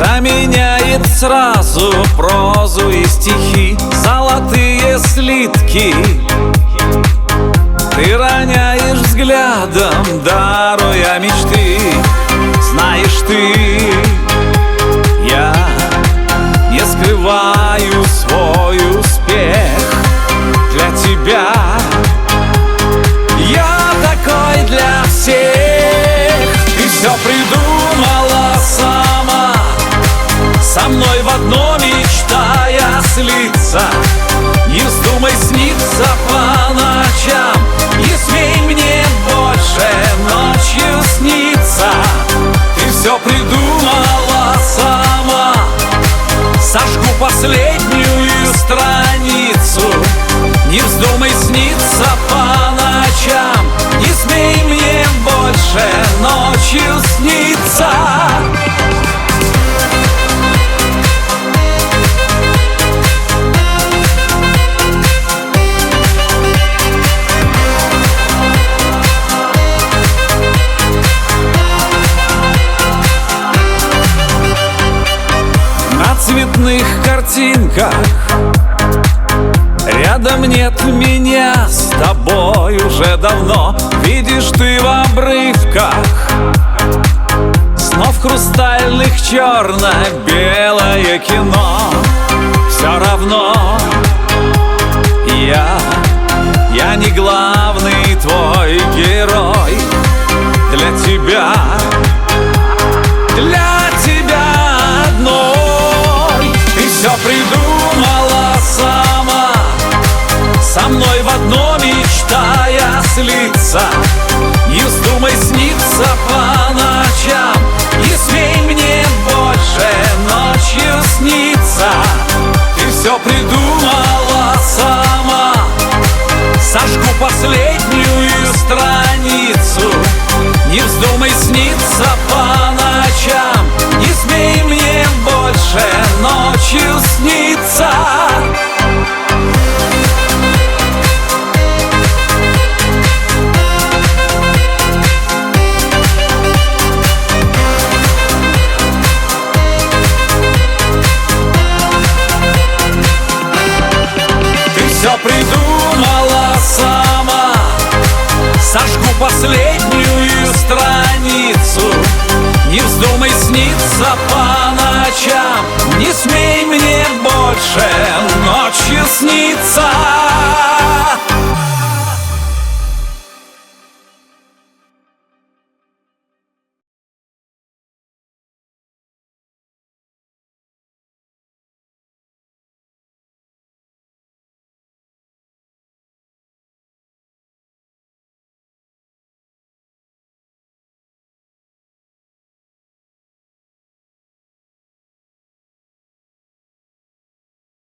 заменяет сразу прозу и стихи, золотые слитки. Ты роняешь взглядом, даруя мечты. Знаешь ты, я не скрываю свой успех для тебя. Я такой для всех. Ты все придумала сама, со мной в одно мечтая слиться. Не вздумай сниться по ночам, не смей мне больше ночью сниться. Ты все придумала сама, сожгу последнюю страницу. Не вздумай сниться по ночам, не смей мне больше ночью сниться. На цветных картинках рядом нет меня, с тобой уже давно. Видишь ты в обрывках снов хрустальных черно-белое кино. Все равно я не главный твой герой. Для тебя одной. Ты все придумала сама, со мной в одно мечтая слиться. Не вздумай сниться по ночам, не смей мне больше ночью сниться. Ты все придумала сама, сожгу последнюю страницу. Не вздумай сниться по ночам, не смей мне больше ночью сниться. Все придумала сама, сожгу последнюю страницу. Не вздумай сниться по ночам, не смей мне больше ночью сниться.